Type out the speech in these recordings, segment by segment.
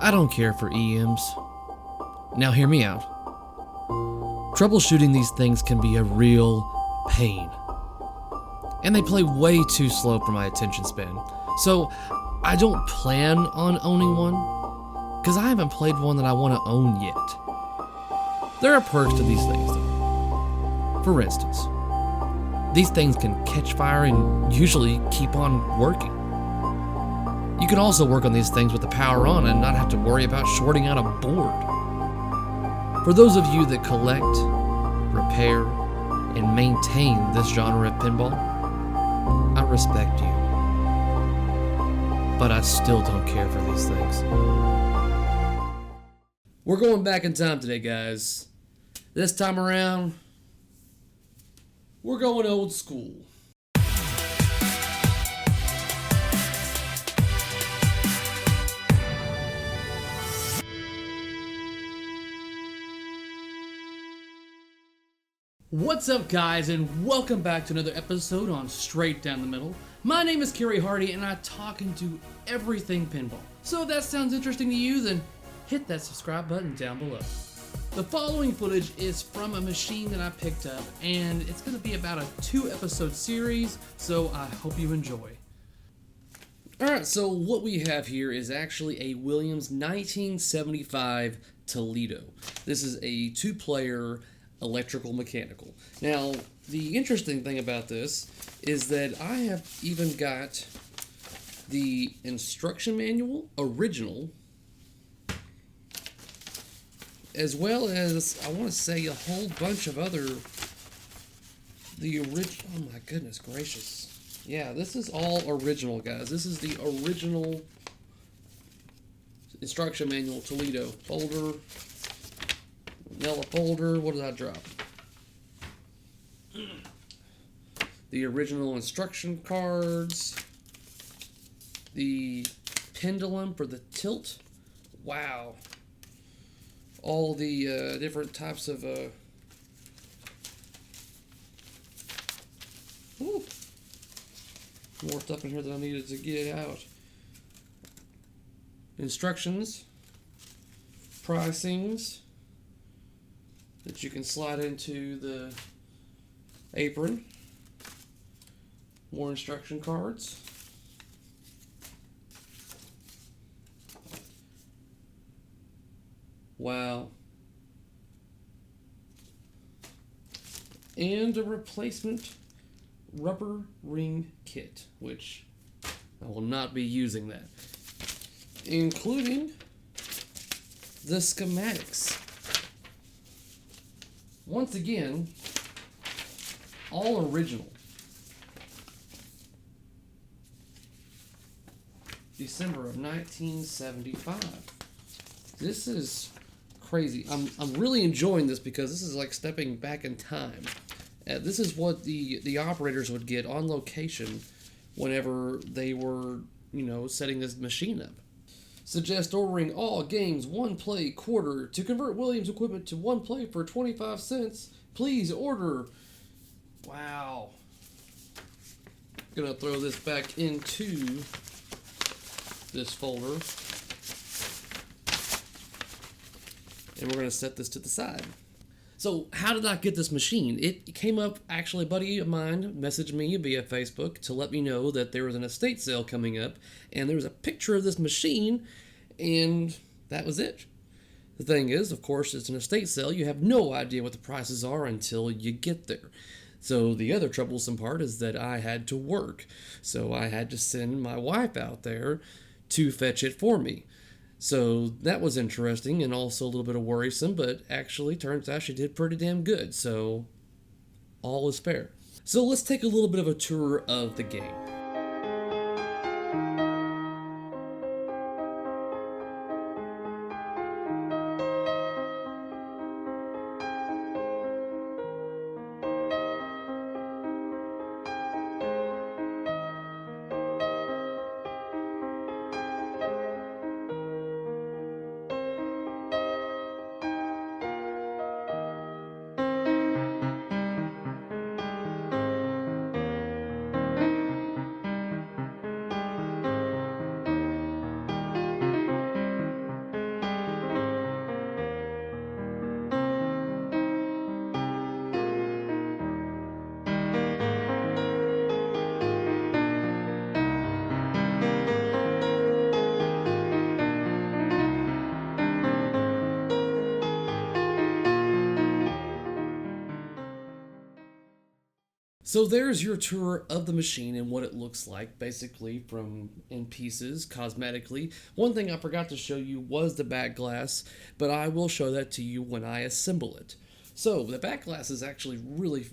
I don't care for EMs. Now hear me out. Troubleshooting these things can be a real pain. And they play way too slow for my attention span. So I don't plan on owning one, because I haven't played one that I want to own yet. There are perks to these things though. For instance, these things can catch fire and usually keep on working. You can also work on these things with the power on and not have to worry about shorting out a board. For those of you that collect, repair, and maintain this genre of pinball, I respect you. But I still don't care for these things. We're going back in time today, guys. This time around, we're going old school. What's up, guys, and welcome back to another episode on Straight Down the Middle. My name is Cary Hardy, and I talk into everything pinball. So if that sounds interesting to you, then hit that subscribe button down below. The following footage is from a machine that I picked up, and it's going to be about a 2-episode series, so I hope you enjoy. Alright, so what we have here is actually a Williams 1975 Toledo. This is a 2-player electrical mechanical. Now, the interesting thing about this is that I have even got the instruction manual, original, as well as, I want to say, a whole bunch of other, the original, oh my goodness gracious. Yeah, this is all original, guys. This is the original instruction manual, Toledo. Folder, Manila folder, what did I drop? The original instruction cards, the pendulum for the tilt. Wow. All the different types of more stuff in here that I needed to get out. Instructions, pricings that you can slide into the apron. More instruction cards. Wow. And a replacement rubber ring kit, which I will not be using that. Including the schematics. Once again, all original. December of 1975. This is crazy. I'm really enjoying this because this is like stepping back in time. This is what the operators would get on location whenever they were, setting this machine up. Suggest ordering all games 1 play quarter. To convert Williams equipment to 1 play for 25 cents, please order. Wow. Gonna throw this back into this folder. And we're gonna set this to the side. So how did I get this machine? It came up, actually, a buddy of mine messaged me via Facebook to let me know that there was an estate sale coming up, and there was a picture of this machine, and that was it. The thing is, of course, it's an estate sale. You have no idea what the prices are until you get there. So the other troublesome part is that I had to work. So I had to send my wife out there to fetch it for me. So that was interesting and also a little bit of worrisome, but actually turns out she did pretty damn good, so all is fair. So let's take a little bit of a tour of the game. So there's your tour of the machine and what it looks like, basically from in pieces, cosmetically. One thing I forgot to show you was the back glass, but I will show that to you when I assemble it. So the back glass is actually really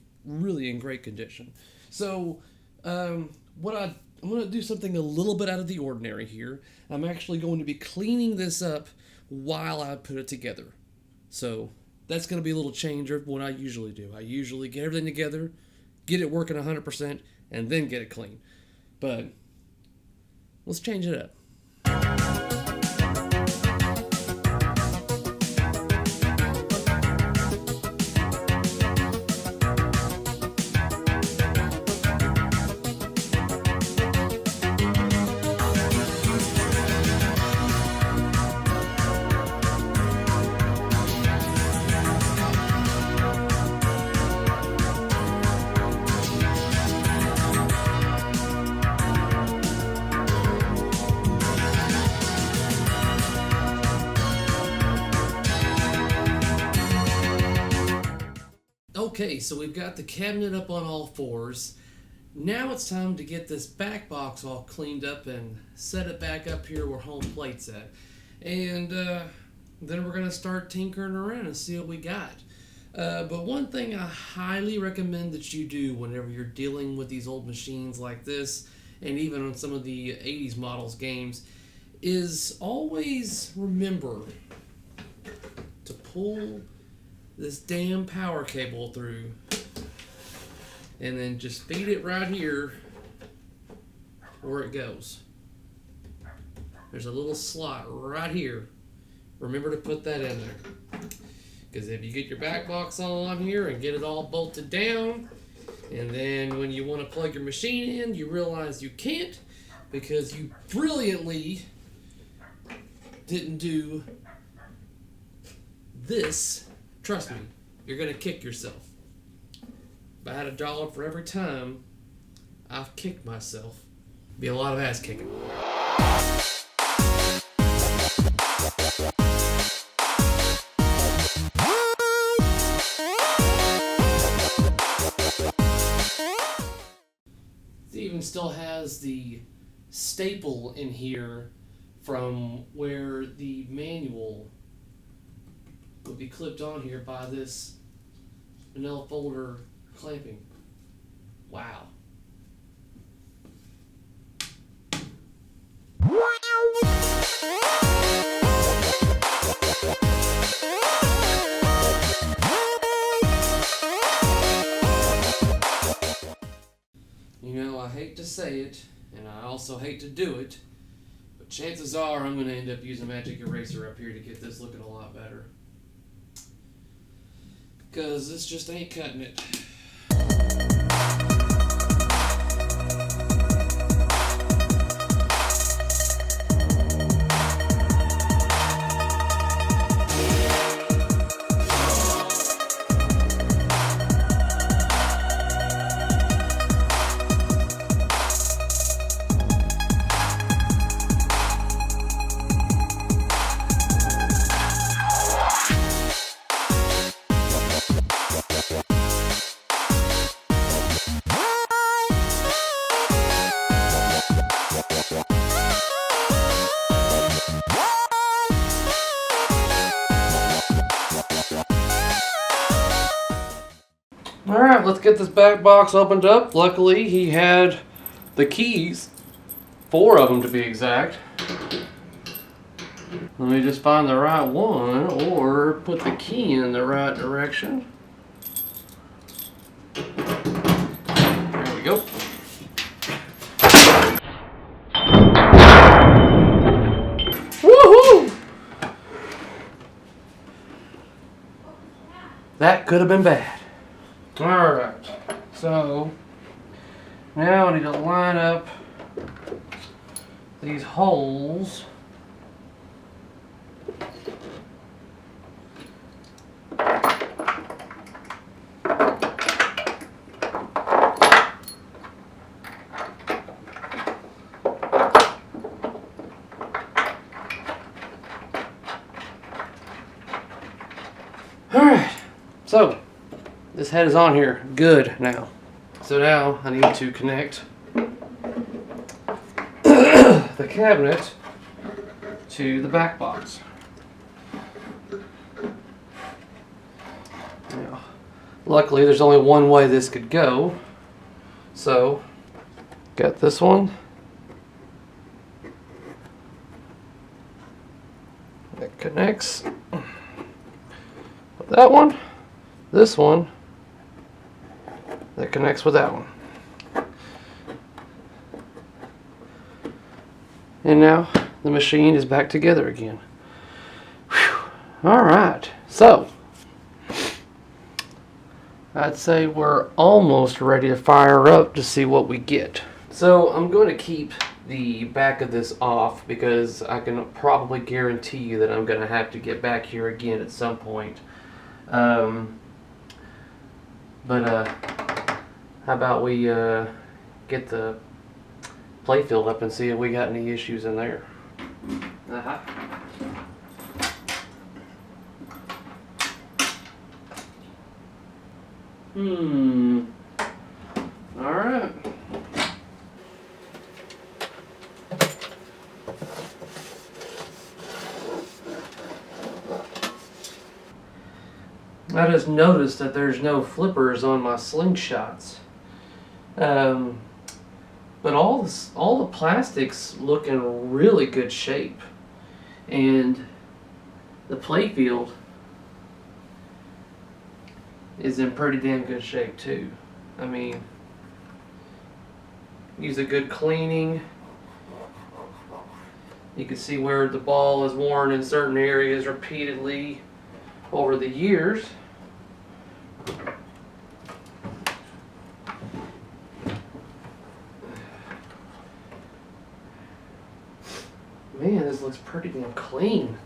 in great condition. So I'm going to do something a little bit out of the ordinary here. I'm actually going to be cleaning this up while I put it together. So that's going to be a little change of what I usually do. I usually get everything together, get it working 100%, and then get it clean. But let's change it up. Okay, so we've got the cabinet up on all fours. Now it's time to get this back box all cleaned up and set it back up here where home plate's at. And then we're going to start tinkering around and see what we got. But one thing I highly recommend that you do whenever you're dealing with these old machines like this, and even on some of the 80s models games, is always remember to pull this damn power cable through and then just feed it right here where it goes. There's a little slot right here. Remember to put that in there, because if you get your back box all on here and get it all bolted down, and then when you want to plug your machine in, you realize you can't because you brilliantly didn't do this. Trust me, you're going to kick yourself. If I had $1 for every time I've kicked myself, it'd be a lot of ass kicking. It even still has the staple in here from where the manual would be clipped on here by this manila folder clamping. Wow. You know, I hate to say it, and I also hate to do it, but chances are I'm going to end up using a magic eraser up here to get this looking a lot better. Because this just ain't cutting it. Alright, let's get this back box opened up. Luckily, he had the keys. 4 of them to be exact. Let me just find the right one, or put the key in the right direction. There we go. Woohoo! That could have been bad. Alright, so now I need to line up these holes. Alright, so this head is on here good now. So now I need to connect the cabinet to the back box. Now, luckily there's only one way this could go. So, got this one. That connects with that one. This one that connects with that one. And now the machine is back together again. Alright, so I'd say we're almost ready to fire up to see what we get. So I'm going to keep the back of this off because I can probably guarantee you that I'm going to have to get back here again at some point. How about we get the Playfield up and see if we got any issues in there. Alright. I just noticed that there's no flippers on my slingshots. But all the plastics look in really good shape. And the Playfield is in pretty damn good shape too. I mean, use a good cleaning. You can see where the ball is worn in certain areas repeatedly over the years. Man, this looks pretty damn clean.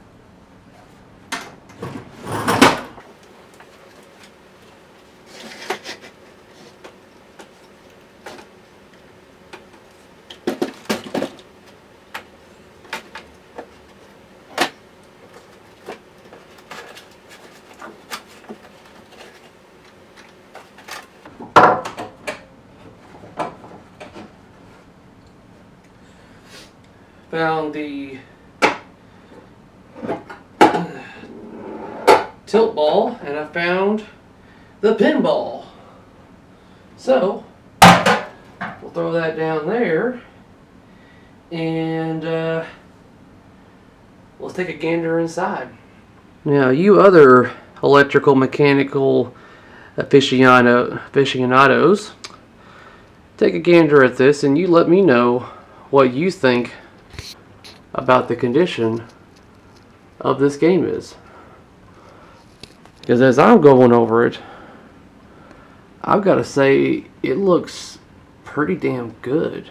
Found the tilt ball and I found the pinball. So we'll throw that down there and let's take a gander inside. Now, you other electrical mechanical aficionados, take a gander at this and you let me know what you think about the condition of this game is. Because as I'm going over it, I've got to say it looks pretty damn good.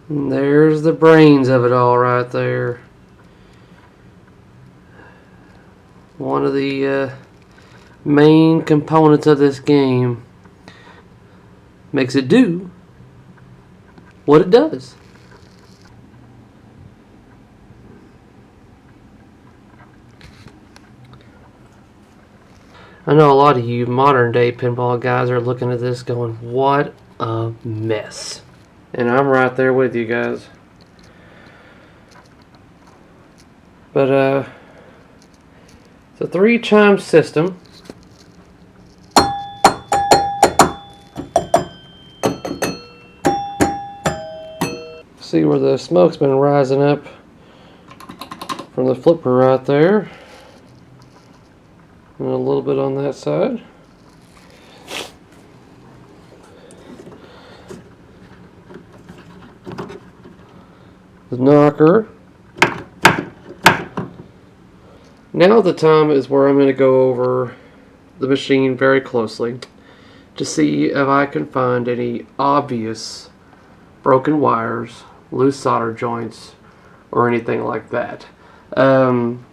And there's the brains of it all right there. One of the main components of this game makes it do what it does. I know a lot of you modern day pinball guys are looking at this going, what a mess. And I'm right there with you guys. But it's a 3-chime system. See where the smoke's been rising up from the flipper right there. And a little bit on that side. The knocker. Now the time is where I'm going to go over the machine very closely to see if I can find any obvious broken wires, loose solder joints, or anything like that. I'm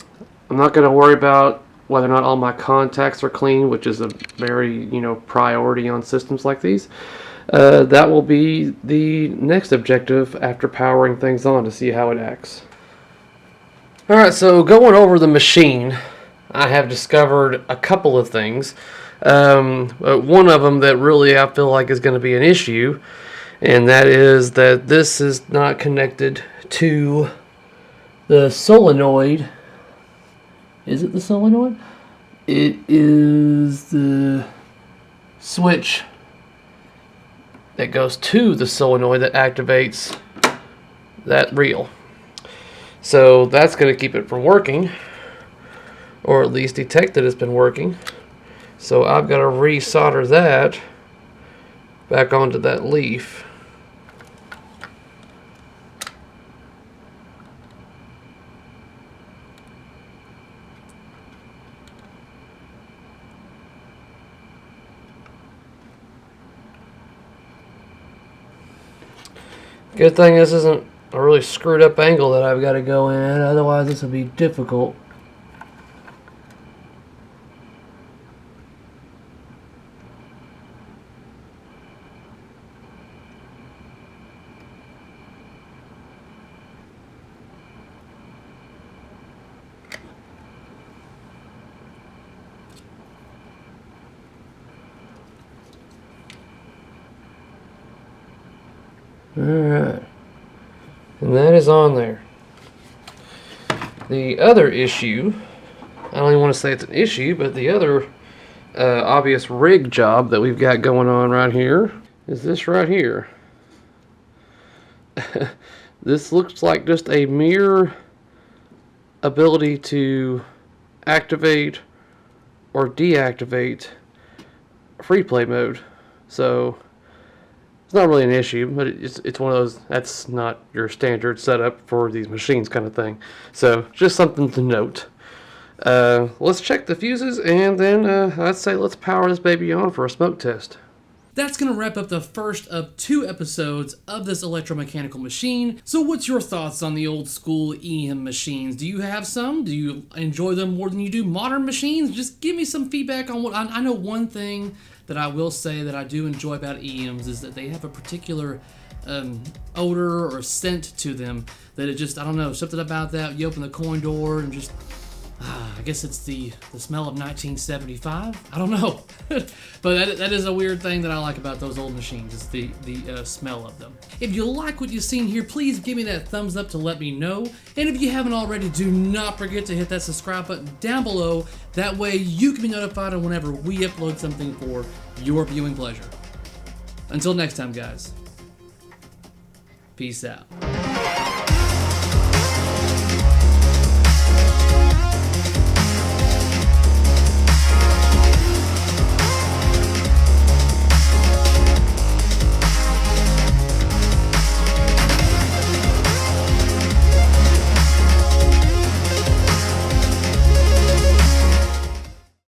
not going to worry about whether or not all my contacts are clean, which is a very, priority on systems like these. That will be the next objective after powering things on, to see how it acts. Alright, so going over the machine, I have discovered a couple of things. One of them that really I feel like is going to be an issue, and that is that this is not connected to the solenoid. Is it the solenoid? It is the switch that goes to the solenoid that activates that reel. So that's going to keep it from working, or at least detect that it's been working. So I've got to resolder that back onto that leaf. Good thing this isn't a really screwed up angle that I've got to go in at, otherwise this would be difficult. Alright, and that is on there. The other issue, I don't even want to say it's an issue, but the other obvious rig job that we've got going on right here is this right here. This looks like just a mere ability to activate or deactivate free play mode. So it's not really an issue, but it's one of those, that's not your standard setup for these machines kind of thing. So just something to note. Let's check the fuses, and then I'd say let's power this baby on for a smoke test. That's going to wrap up the first of 2 episodes of this electromechanical machine. So what's your thoughts on the old school EM machines? Do you have some? Do you enjoy them more than you do modern machines? Just give me some feedback on what... I know one thing that I will say that I do enjoy about EMs is that they have a particular odor or scent to them that it just, I don't know, something about that. You open the coin door and just... I guess it's the smell of 1975. I don't know. But that is a weird thing that I like about those old machines, is the smell of them. If you like what you've seen here, please give me that thumbs up to let me know. And if you haven't already, do not forget to hit that subscribe button down below. That way you can be notified of whenever we upload something for your viewing pleasure. Until next time, guys. Peace out.